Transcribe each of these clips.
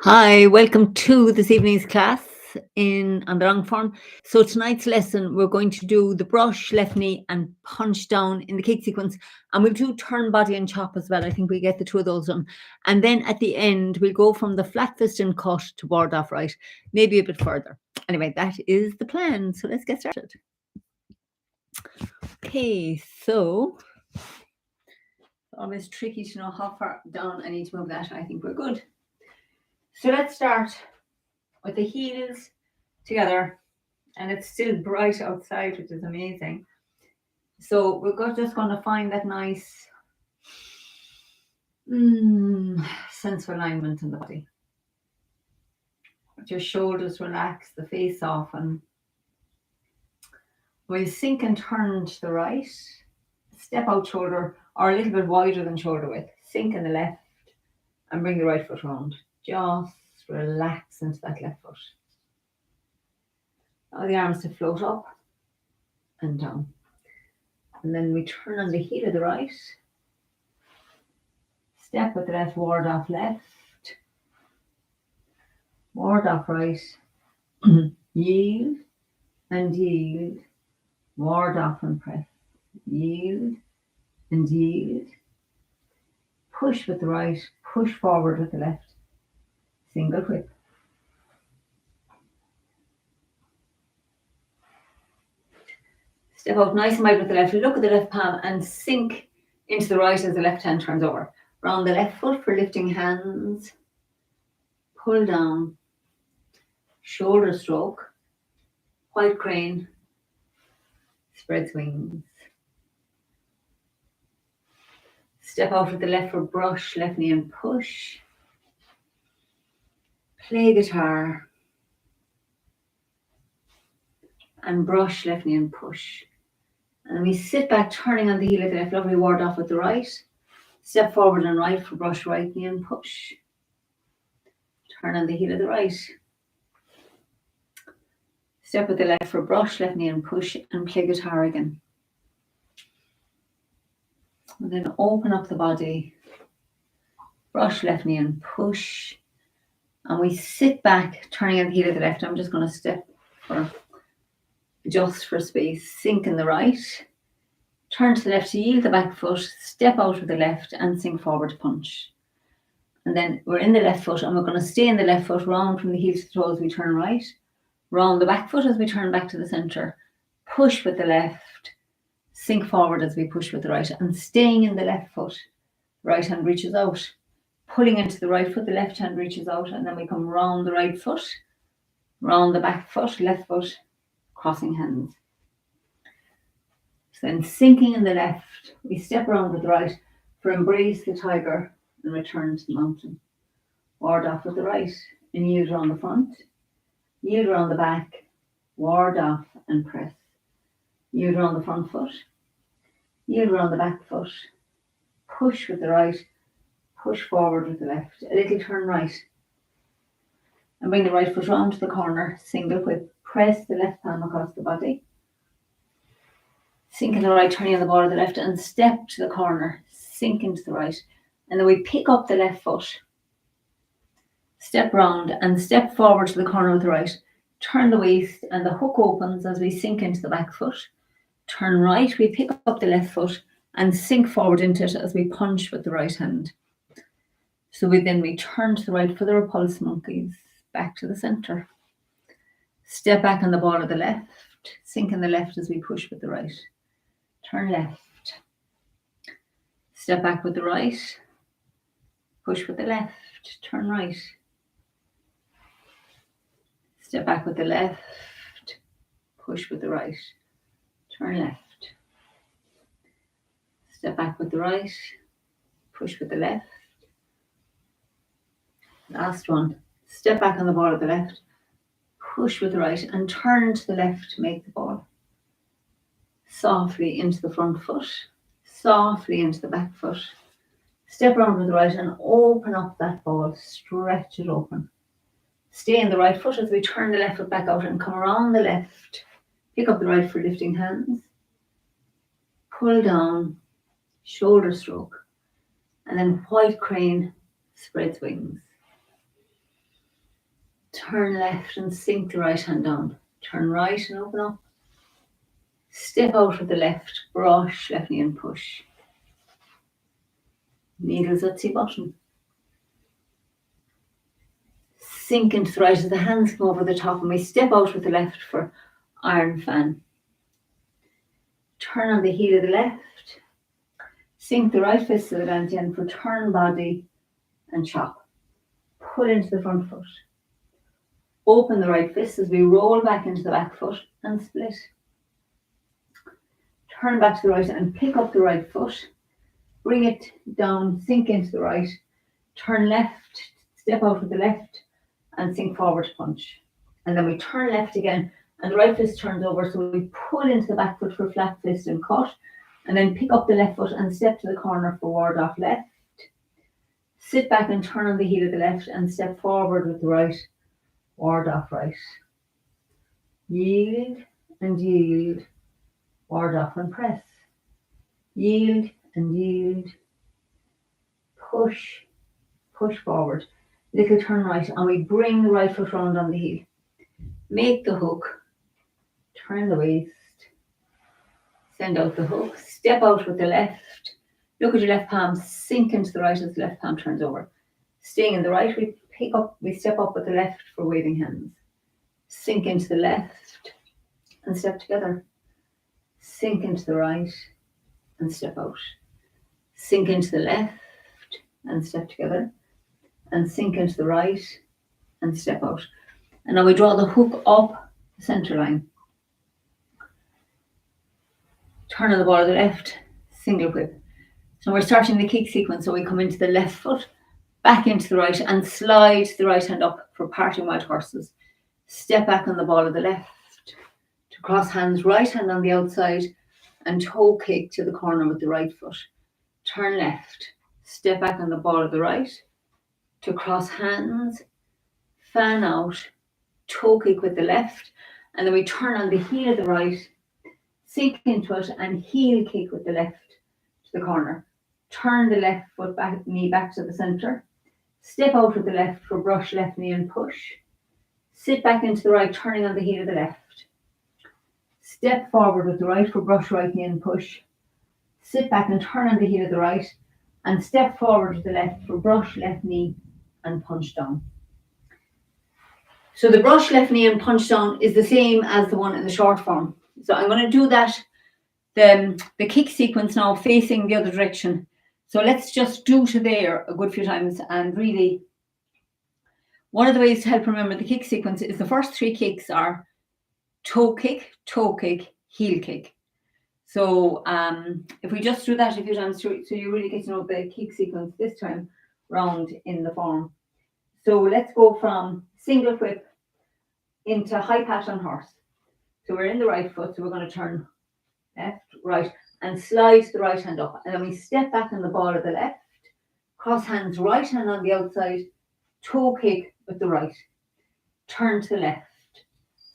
Hi, welcome to this evening's class on the long form. So tonight's lesson, we're going to do the brush, left knee and punch down in the kick sequence. And we'll do turn, body and chop as well. I think we get the two of those done. And then at the end, we'll go from the flat fist and cut to ward off right, maybe a bit further. Anyway, that is the plan. So let's get started. Okay, so always tricky to know how far down I need to move that. I think we're good. So let's start with the heels together, and it's still bright outside, which is amazing. So we're just going to find that nice sense of alignment in the body. Let your shoulders relax, the face soften. We'll sink and turn to the right, step out shoulder or a little bit wider than shoulder width, sink in the left and bring the right foot round. Just relax into that left foot. Allow the arms to float up and down. And then we turn on the heel of the right. Step with the left, ward off left. Ward off right. Yield and yield. Ward off and press. Yield and yield. Push with the right. Push forward with the left. Single whip. Step out nice and wide with the left. Look at the left palm and sink into the right as the left hand turns over. Round the left foot for lifting hands. Pull down. Shoulder stroke. White crane. Spreads wings. Step out with the left foot, brush, left knee and push. Play guitar. And brush, left knee and push. And we sit back, turning on the heel of the left, lovely ward off with the right. Step forward and right for brush, right knee and push. Turn on the heel of the right. Step with the left for brush, left knee and push and play guitar again. And then open up the body. Brush, left knee and push. And we sit back, turning on the heel of the left. I'm just going to step just for space. Sink in the right. Turn to the left to yield the back foot. Step out with the left and sink forward to punch. And then we're in the left foot and we're going to stay in the left foot, round from the heel to the toe as we turn right. Round the back foot as we turn back to the centre. Push with the left. Sink forward as we push with the right. And staying in the left foot. Right hand reaches out. Pulling into the right foot, the left hand reaches out. And then we come round the right foot. Round the back foot, left foot. Crossing hands. So then sinking in the left. We step around with the right for embrace the tiger. And return to the mountain. Ward off with the right and yield around the front. Yield around the back. Ward off and press. Yield around the front foot. Yield around the back foot. Push with the right. Push forward with the left. A little turn right. And bring the right foot round to the corner. Single whip. Press the left palm across the body. Sink in the right, turning on the ball of the left and step to the corner. Sink into the right. And then we pick up the left foot, step round and step forward to the corner with the right. Turn the waist and the hook opens as we sink into the back foot. Turn right, we pick up the left foot and sink forward into it as we punch with the right hand. So we turn to the right for the repulse monkeys, back to the centre. Step back on the ball of the left, sink in the left as we push with the right. Turn left. Step back with the right. Push with the left, turn right. Step back with the left, push with the right, turn left. Step back with the right, push with the left. Last one. Step back on the ball of the left, push with the right and turn to the left to make the ball. Softly into the front foot, softly into the back foot. Step around with the right and open up that ball. Stretch it open. Stay in the right foot as we turn the left foot back out and come around the left. Pick up the right for lifting hands. Pull down. Shoulder stroke. And then white crane spreads wings. Turn left and sink the right hand down. Turn right and open up. Step out with the left, brush left knee and push. Needles at sea bottom. Sink into the right as the hands come over the top and we step out with the left for iron fan. Turn on the heel of the left. Sink the right fist to the dantian for turn body and chop. Pull into the front foot. Open the right fist as we roll back into the back foot and split. Turn back to the right and pick up the right foot. Bring it down, sink into the right. Turn left, step out with the left and sink forward to punch. And then we turn left again and the right fist turns over, so we pull into the back foot for flat fist and cut. And then pick up the left foot and step to the corner for ward off left. Sit back and turn on the heel of the left and step forward with the right. Ward off right. Yield and yield. Ward off and press. Yield and yield. Push. Push forward. Little turn right and we bring the right foot round on the heel. Make the hook. Turn the waist. Send out the hook. Step out with the left. Look at your left palm. Sink into the right as the left palm turns over. Staying in the right, we step up with the left for waving hands. Sink into the left and step together. Sink into the right and step out. Sink into the left and step together. And sink into the right and step out. And now we draw the hook up the center line. Turn on the ball of the left, single whip. So we're starting the kick sequence. So we come into the left foot, back into the right and slide the right hand up for parting wild horses. Step back on the ball of the left to cross hands, right hand on the outside and toe kick to the corner with the right foot. Turn left, step back on the ball of the right to cross hands, fan out, toe kick with the left, and then we turn on the heel of the right, sink into it and heel kick with the left to the corner. Turn the left foot back, knee back to the center. Step out with the left for brush left knee and push. Sit back into the right, turning on the heel of the left. Step forward with the right for brush right knee and push. Sit back and turn on the heel of the right and step forward with the left for brush left knee and punch down. So the brush left knee and punch down is the same as the one in the short form. So I'm going to do that, the kick sequence now facing the other direction. So let's just do to there a good few times. And really, one of the ways to help remember the kick sequence is the first three kicks are toe kick, heel kick. So if we just do that a few times, so you really get to know the kick sequence this time round in the form. So let's go from single whip into high pat on horse. So we're in the right foot, so we're going to turn left, right, and slide the right hand up. And then we step back on the ball of the left, cross hands, right hand on the outside, toe kick with the right. Turn to the left,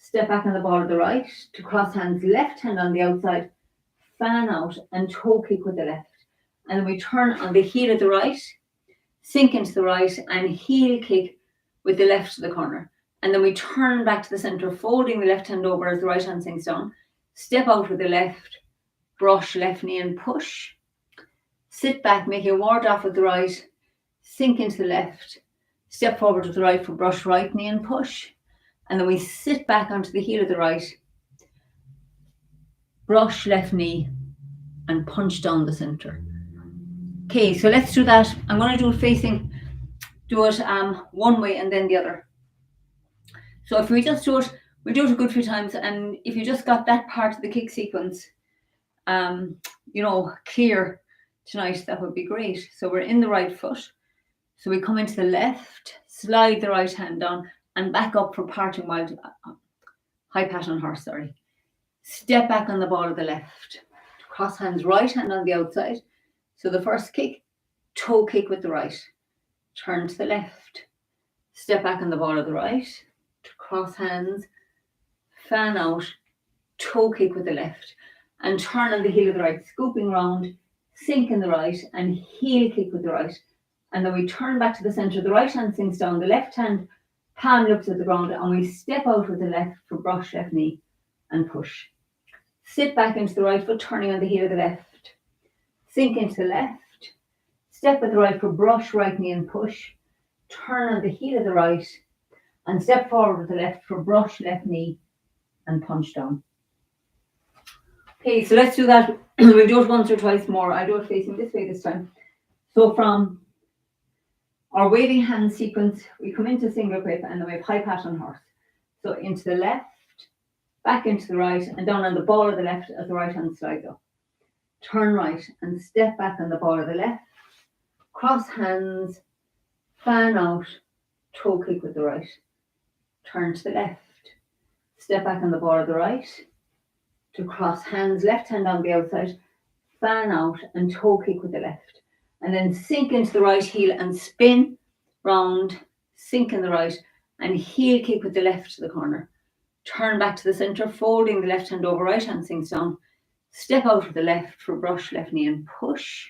step back on the ball of the right to cross hands, left hand on the outside, fan out and toe kick with the left. And then we turn on the heel of the right, sink into the right and heel kick with the left to the corner. And then we turn back to the center, folding the left hand over as the right hand sinks down. Step out with the left, brush left knee and push. Sit back, making a ward off with the right, sink into the left, step forward with the right for brush right knee and push. And then we sit back onto the heel of the right, brush left knee and punch down the center. Okay, so let's do that. I'm going to do it one way and then the other. So if we just do it, we'll do it a good few times. And if you just got that part of the kick sequence, clear tonight, that would be great. So we're in the right foot. So we come into the left, slide the right hand down and back up for parting wild, high pat on horse, sorry. Step back on the ball of the left. Cross hands, right hand on the outside. So the first kick, toe kick with the right. Turn to the left. Step back on the ball of the right. Cross hands, fan out, toe kick with the left. And turn on the heel of the right, scooping round, sink in the right and heel kick with the right. And then we turn back to the center. The right hand sinks down, the left hand Palm looks at the ground, and we step out with the left for brush left knee and push. Sit back into the right foot, turning on the heel of the left. Sink into the left. Step with the right for brush right knee and push. Turn on the heel of the right and step forward with the left for brush left knee and punch down. Okay, so let's do that. We'll do it once or twice more. I'll do it facing this way this time. So from our waving hand sequence, we come into single whip and then we have high pat on horse. So into the left, back into the right, and down on the ball of the left as the right hand slides up. Turn right and step back on the ball of the left. Cross hands, fan out, toe kick with the right. Turn to the left. Step back on the ball of the right. To cross hands, left hand on the outside, fan out and toe kick with the left. And then sink into the right heel and spin round, sink in the right, and heel kick with the left to the corner. Turn back to the centre, folding the left hand over, right hand sinks down. Step out with the left for brush left knee and push.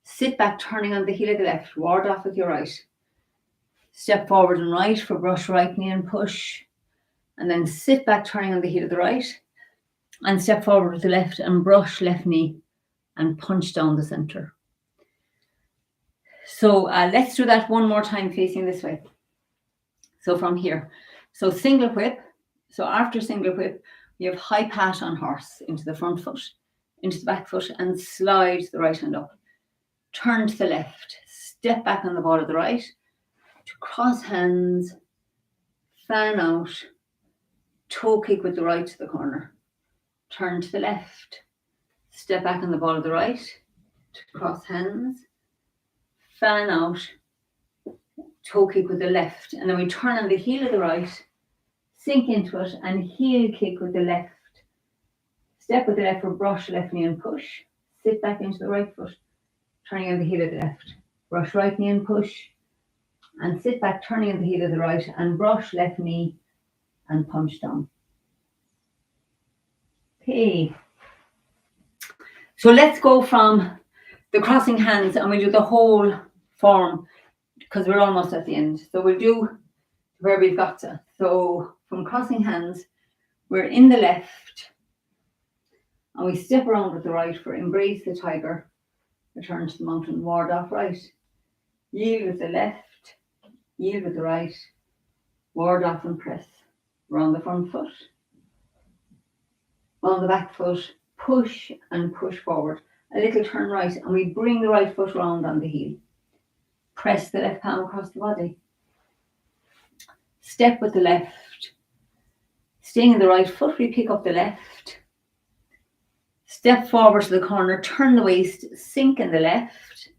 Sit back, turning on the heel of the left, ward off with your right. Step forward and right for brush right knee and push. And then sit back, turning on the heel of the right. And step forward with the left and brush left knee and punch down the centre. So let's do that one more time facing this way. So from here. So single whip. So after single whip, we have high pat on horse into the front foot, into the back foot, and slide the right hand up. Turn to the left. Step back on the ball of the right. To cross hands, fan out, toe kick with the right to the corner. Turn to the left. Step back on the ball of the right. To cross hands, fan out, toe kick with the left. And then we turn on the heel of the right, sink into it, and heel kick with the left. Step with the left for brush left knee and push. Sit back into the right foot, turning on the heel of the left. Brush right knee and push. And sit back, turning on the heel of the right, and brush left knee and punch down. Okay. So let's go from the crossing hands and we'll do the whole form because we're almost at the end. So we'll do where we've got to. So from crossing hands, we're in the left and we step around with the right for embrace the tiger, return to the mountain, ward off right, yield with the left, yield with the right, ward off and press. Round the front foot, on the back foot, push and push forward. A little turn right and we bring the right foot round on the heel. Press the left palm across the body. Step with the left. Staying in the right foot, we pick up the left. Step forward to the corner, turn the waist, sink in the left.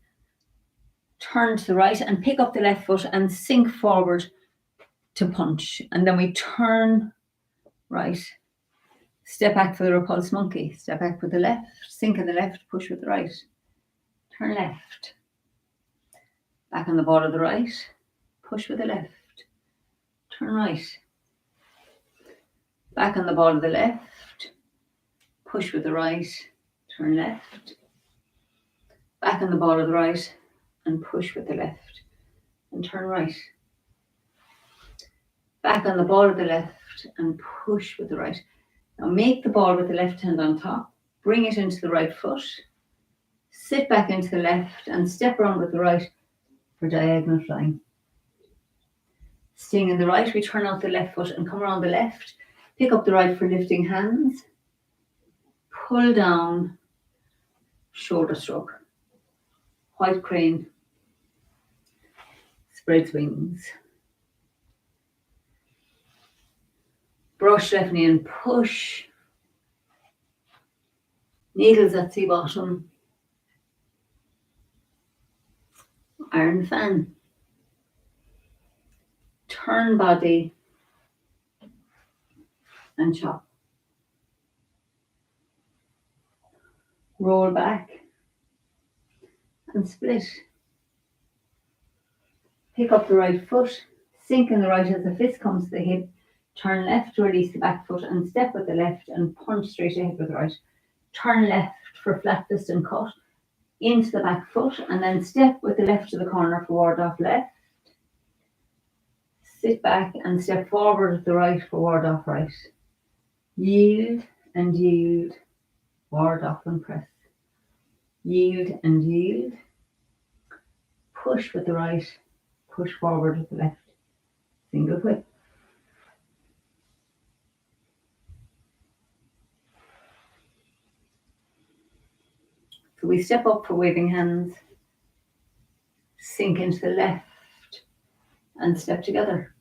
Turn to the right and pick up the left foot and sink forward to punch. And then we turn right. Step back for the repulse monkey. Step back with the left, sink in the left, push with the right. Turn left. Back on the ball of the right, push with the left. Turn right. Back on the ball of the left, push with the right, turn left. Back on the ball of the right and push with the left and turn right. Back on the ball of the left and push with the right. Now make the ball with the left hand on top, bring it into the right foot, sit back into the left and step around with the right for diagonal flying. Staying in the right, we turn out the left foot and come around the left, pick up the right for lifting hands, pull down, shoulder stroke, white crane, spreads wings. Brush left knee and push. Needles at sea bottom. Iron fan. Turn body and chop. Roll back and split. Pick up the right foot, sink in the right as the fist comes to the hip. Turn left to release the back foot and step with the left and punch straight ahead with the right. Turn left for flat fist and cut into the back foot and then step with the left to the corner for ward off left. Sit back and step forward with the right for ward off right. Yield and yield, ward off and press. Yield and yield. Push with the right, push forward with the left. Single whip. So we step up for waving hands, sink into the left and step together.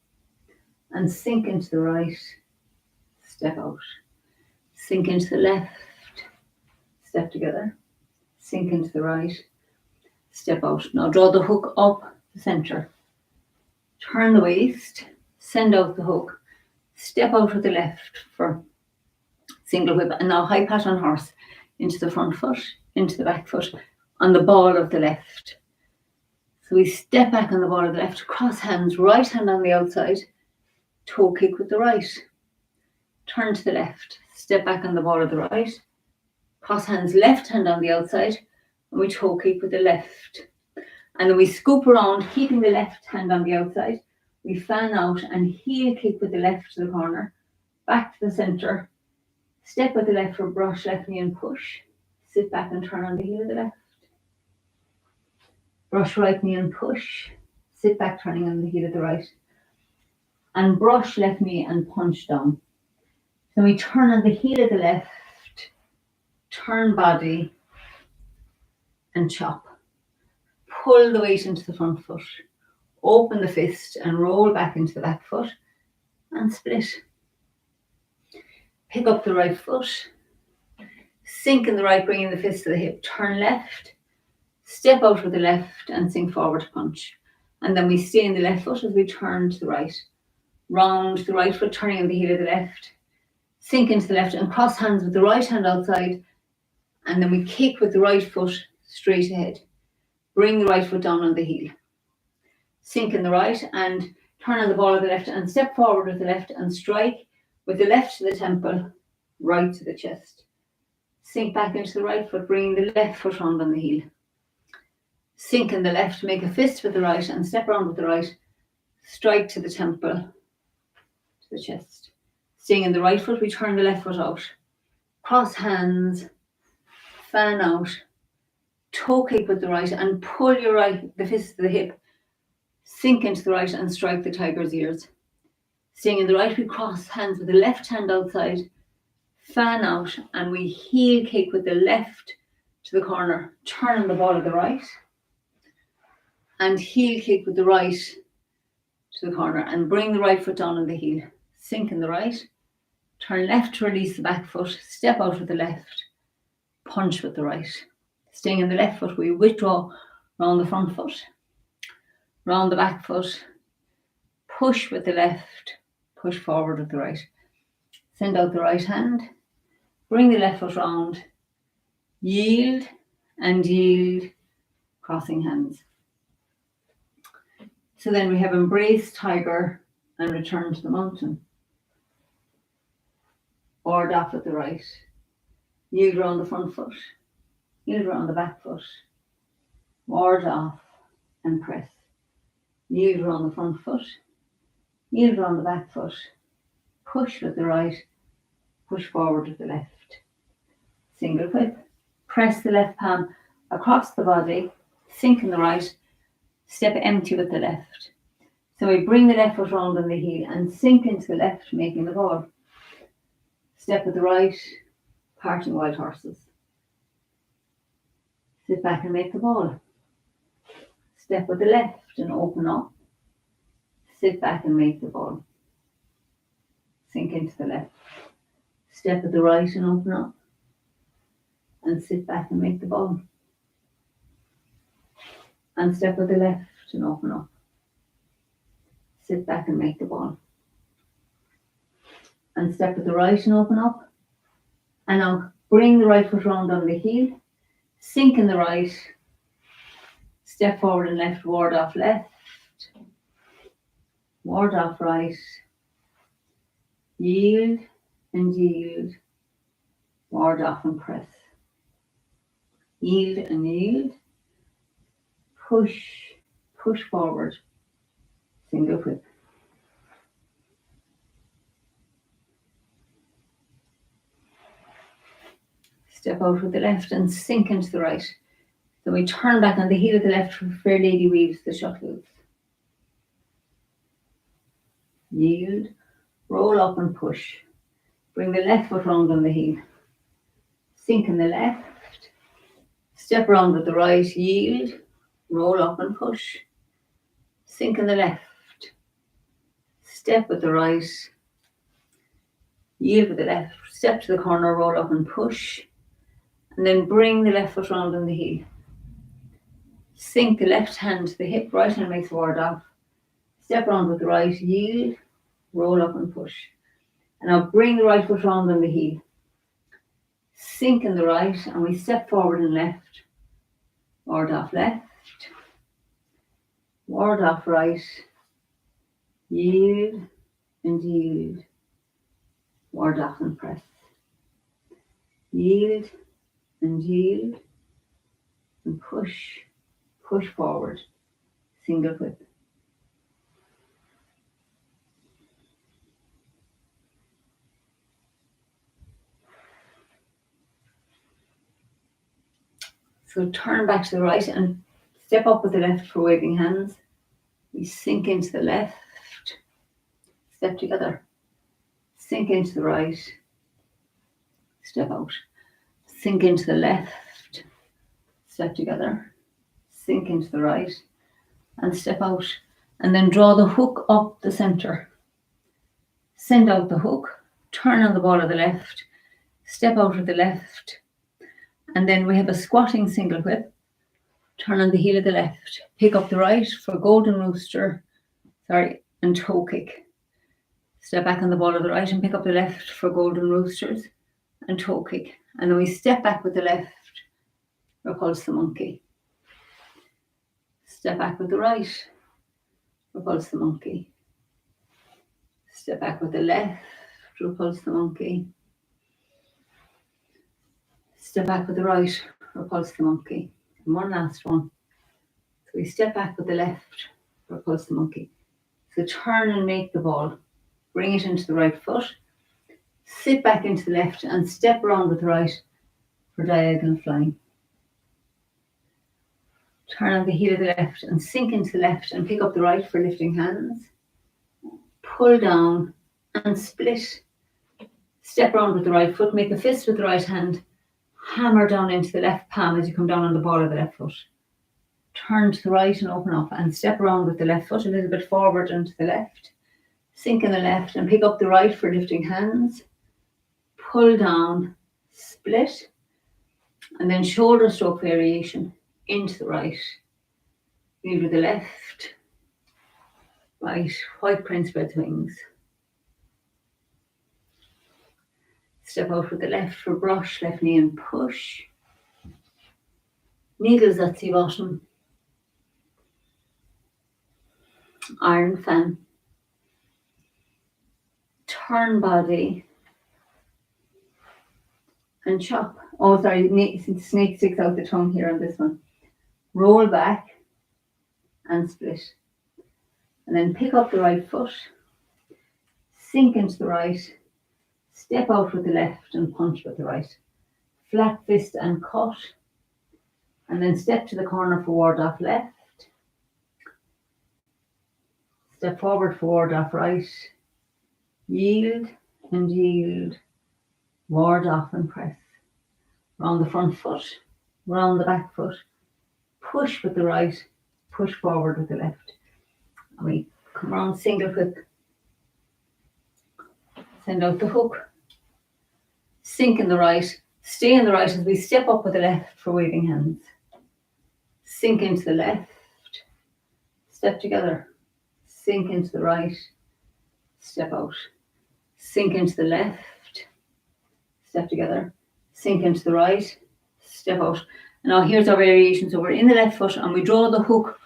And sink into the right, step out. Sink into the left, step together. Sink into the right, step out. Now draw the hook up the centre. Turn the waist, send out the hook, step out with the left for single whip, and now high pattern horse into the front foot, into the back foot, on the ball of the left. So we step back on the ball of the left, cross hands, right hand on the outside, toe kick with the right. Turn to the left, step back on the ball of the right, cross hands, left hand on the outside, and we toe kick with the left. And then we scoop around, keeping the left hand on the outside. We fan out and heel kick with the left to the corner, back to the centre. Step with the left for brush, left knee and push. Sit back and turn on the heel of the left. Brush right knee and push. Sit back, turning on the heel of the right. And brush left knee and punch down. Then we turn on the heel of the left, turn body and chop. Pull the weight into the front foot. Open the fist and roll back into the back foot and split. Pick up the right foot. Sink in the right, bringing the fist to the hip. Turn left. Step out with the left and sink forward to punch. And then we stay in the left foot as we turn to the right. Round the right foot, turning on the heel of the left. Sink into the left and cross hands with the right hand outside. And then we kick with the right foot straight ahead. Bring the right foot down on the heel. Sink in the right and turn on the ball of the left and step forward with the left and strike with the left to the temple, right to the chest. Sink back into the right foot, bringing the left foot round on the heel. Sink in the left, make a fist with the right and step around with the right. Strike to the temple, to the chest. Staying in the right foot, we turn the left foot out. Cross hands, fan out, toe kick with the right and pull your right, the fist to the hip. Sink into the right and strike the tiger's ears. Staying in the right, we cross hands with the left hand outside, fan out, and we heel kick with the left to the corner. Turn on the ball of the right, and heel kick with the right to the corner, and bring the right foot down on the heel. Sink in the right, turn left to release the back foot, step out with the left, punch with the right. Staying in the left foot, we withdraw round the front foot, round the back foot, push with the left, push forward with the right. Send out the right hand, bring the left foot round, yield and yield, crossing hands. So then we have embrace tiger and return to the mountain. Ward off with the right, yield around the front foot, yield around the back foot, ward off and press. Yield around the front foot, yield around the back foot, push with the right, push forward with the left. Single whip, press the left palm across the body, sink in the right, step empty with the left. So we bring the left foot round on the heel and sink into the left, making the ball. Step with the right, parting wild horses. Sit back and make the ball. Step with the left and open up. Sit back and make the ball. Sink into the left. Step with the right and open up. And sit back and make the ball. And step with the left and open up. Sit back and make the ball. And step with the right and open up. And now bring the right foot round on the heel. Sink in the right. Step forward and left, ward off left. Ward off right. Yield and yield. Ward off and press. Yield and yield. Push, push forward. Single whip. Step out with the left and sink into the right. Then we turn back on the heel of the left for Fair Lady weaves the shuttles. Yield, roll up and push. Bring the left foot round on the heel. Sink in the left. Step around with the right, yield, roll up and push. Sink in the left. Step with the right. Yield with the left. Step to the corner, roll up and push. And then bring the left foot round on the heel. Sink the left hand to the hip, right hand makes ward off. Step around with the right, yield, roll up and push. And now bring the right foot round on the heel. Sink in the right, and we step forward and left. Ward off left. Ward off right. Yield and yield. Ward off and press. Yield and yield. And push. Push forward. Single whip. So turn back to the right and step up with the left for waving hands. We sink into the left. Step together. Sink into the right. Step out. Sink into the left. Step together. Sink into the right. And step out. And then draw the hook up the center. Send out the hook. Turn on the ball of the left. Step out of the left. And then we have a squatting single whip. Turn on the heel of the left. Pick up the right for golden rooster. And toe kick. Step back on the ball of the right and pick up the left for golden roosters and toe kick. And then we step back with the left, repulse the monkey. Step back with the right, repulse the monkey. Step back with the left, repulse the monkey. Step back with the right, repulse the monkey. And one last one. So we step back with the left, repulse the monkey. So turn and make the ball. Bring it into the right foot. Sit back into the left and step around with the right for diagonal flying. Turn on the heel of the left and sink into the left and pick up the right for lifting hands. Pull down and split. Step around with the right foot. Make a fist with the right hand. Hammer down into the left palm as you come down on the ball of the left foot. Turn to the right and open up and step around with the left foot a little bit forward and to the left. Sink in the left and pick up the right for lifting hands. Pull down, split, and then shoulder stroke variation into the right. Lead with the left. Right, white crane spreads wings. Step out with the left for brush, left knee and push. Needles at sea bottom. Iron fan. Turn body and chop. Oh, sorry, snake sticks out the tongue here on this one. Roll back and split. And then pick up the right foot, sink into the right, step out with the left and punch with the right. Flat fist and cut. And then step to the corner for ward off left. Step forward for ward off right. Yield and yield. Ward off and press. Round the front foot, round the back foot. Push with the right, push forward with the left. And we come around single whip. Send out the hook. Sink in the right. Stay in the right as we step up with the left for waving hands. Sink into the left. Step together. Sink into the right. Step out. Sink into the left. Step together. Sink into the right. Step out. And now here's our variation. So we're in the left foot and we draw the hook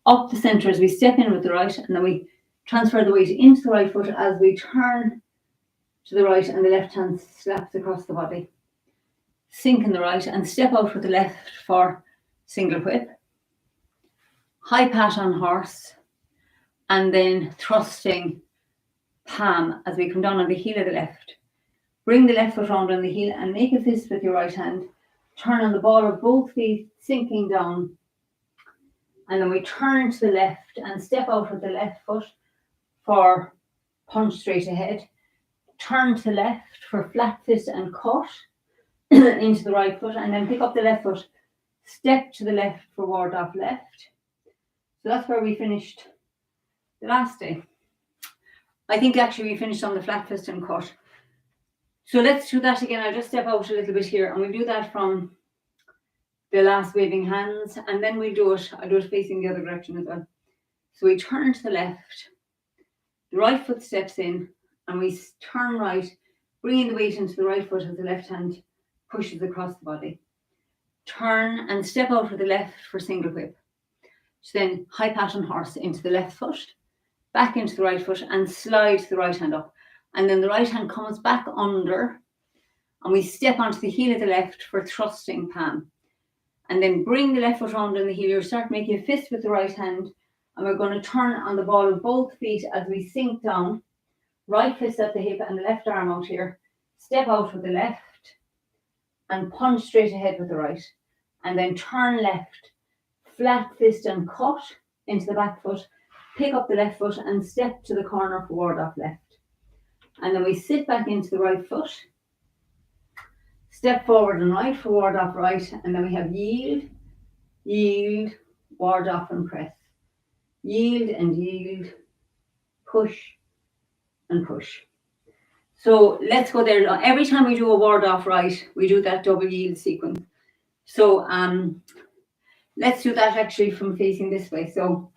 up the center as we step in with the right, and then we transfer the weight into the right foot as we turn to the right and the left hand slaps across the body. Sink in the right and step out with the left for single whip. High pat on horse and then thrusting palm as we come down on the heel of the left. Bring the left foot round on the heel and make a fist with your right hand. Turn on the ball of both feet, sinking down. And then we turn to the left and step out with the left foot for punch straight ahead. Turn to the left for flat fist and cut into the right foot, and then pick up the left foot, step to the left for ward off left. So that's where we finished the last day. I think actually we finished on the flat fist and cut. So let's do that again. I'll just step out a little bit here, and we'll do that from the last waving hands, and then I'll do it facing the other direction as well. So we turn to the left, the right foot steps in, and we turn right, bringing the weight into the right foot as the left hand pushes across the body. Turn and step out with the left for single whip. So then high pattern horse into the left foot, back into the right foot, and slide the right hand up. And then the right hand comes back under, and we step onto the heel of the left for thrusting pan. And then bring the left foot round on the heel. You start making a fist with the right hand, and we're going to turn on the ball of both feet as we sink down. Right fist at the hip and the left arm out here. Step out with the left and punch straight ahead with the right. And then turn left, flat fist and cut into the back foot. Pick up the left foot and step to the corner for ward off left. And then we sit back into the right foot. Step forward and right for ward off right. And then we have yield, yield, ward off and press. Yield and yield, push and push. So let's go there. Every time we do a ward off right, we do that double yield sequence. So let's do that actually from facing this way. So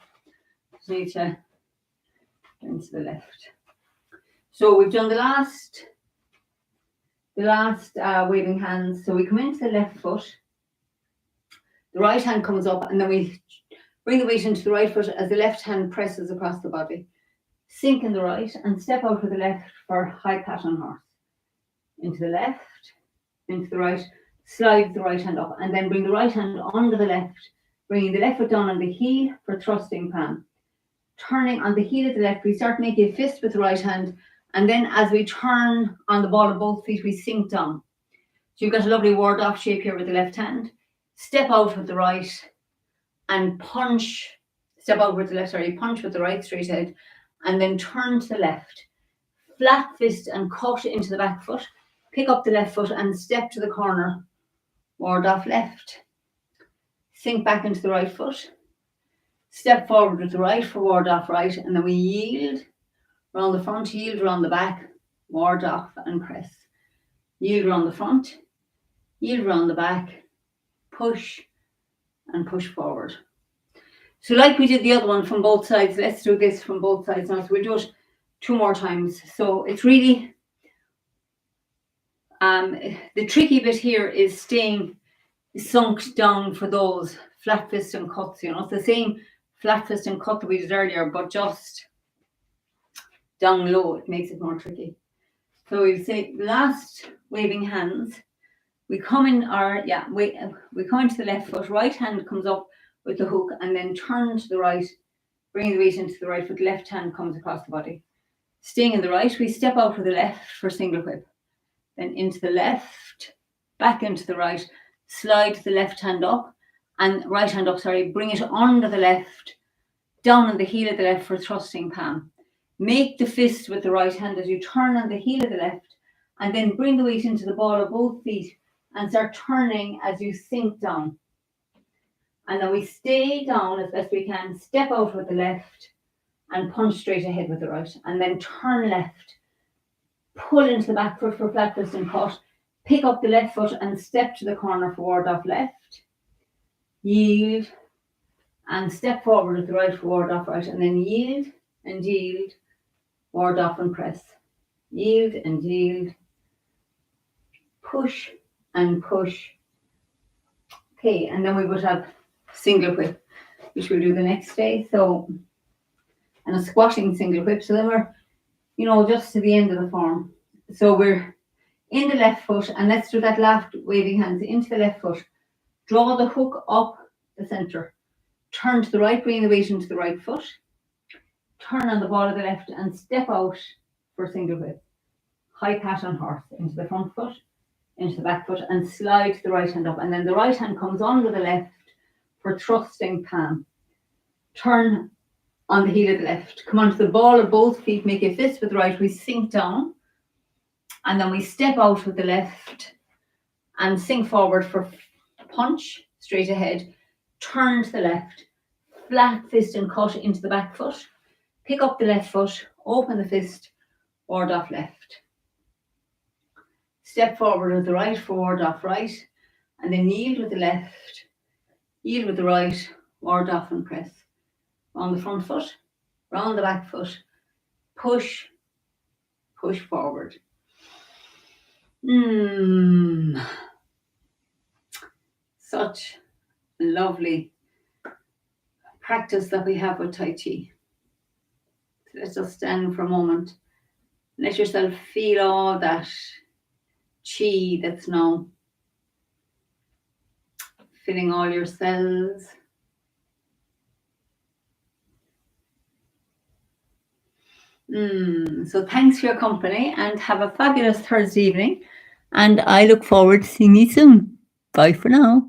just need to go into the left. So we've done the last waving hands. So we come into the left foot. The right hand comes up, and then we bring the weight into the right foot as the left hand presses across the body. Sink in the right and step out with the left for high pattern horse. Into the left, into the right, slide the right hand up, and then bring the right hand under the left, bringing the left foot down on the heel for thrusting pan. Turning on the heel of the left, we start making a fist with the right hand, and then as we turn on the ball of both feet, we sink down. So you've got a lovely ward off shape here with the left hand. Step out with the right and punch. Step out with the left, punch with the right straight ahead, and then turn to the left. Flat fist and cut into the back foot. Pick up the left foot and step to the corner. Ward off left. Sink back into the right foot. Step forward with the right for ward off right, and then we yield around the front, yield around the back, ward off and press. Yield around the front, yield around the back, push and push forward. So like we did the other one from both sides, let's do this from both sides now. So we'll do it 2 more times. So it's really, the tricky bit here is staying sunk down for those flat fist and cuts. It's the same flat fist and cut that we did earlier, but just down low. It makes it more tricky. So we'll say last waving hands. We come in we come into the left foot, right hand comes up with the hook, and then turn to the right, bring the weight into the right foot, left hand comes across the body. Staying in the right, we step out with the left for single whip. Then into the left, back into the right, slide the left hand up, and right hand up, bring it under the left, down on the heel of the left for thrusting pan. Make the fist with the right hand as you turn on the heel of the left, and then bring the weight into the ball of both feet and start turning as you sink down. And then we stay down as best we can, step out with the left and punch straight ahead with the right, and then turn left, pull into the back foot for flat fist and cut, pick up the left foot and step to the corner for ward off left, yield, and step forward with the right for ward off right, and then yield and yield, ward off and press, yield and yield, push and push. Okay, and then we would have single whip, which we'll do the next day. So, and a squatting single whip. So then we're, just to the end of the form. So we're in the left foot, and let's do that last waving hands into the left foot. Draw the hook up the center. Turn to the right, bring the weight into the right foot. Turn on the ball of the left and step out for single whip. high cat on horse, into the front foot, into the back foot, and slide the right hand up. And then the right hand comes under the left for thrusting palm. Turn on the heel of the left. Come onto the ball of both feet, make a fist with the right. We sink down. And then we step out with the left and sink forward for punch, straight ahead. Turn to the left. Flat fist and cut into the back foot. Pick up the left foot, open the fist, ward off left. Step forward with the right, forward off right. And then yield with the left, yield with the right, ward off and press. Round the front foot, round the back foot, push, push forward. Such lovely practice that we have with Tai Chi. So let's just stand for a moment. Let yourself feel all that chi that's now filling all your cells. So thanks for your company and have a fabulous Thursday evening. And I look forward to seeing you soon. Bye for now.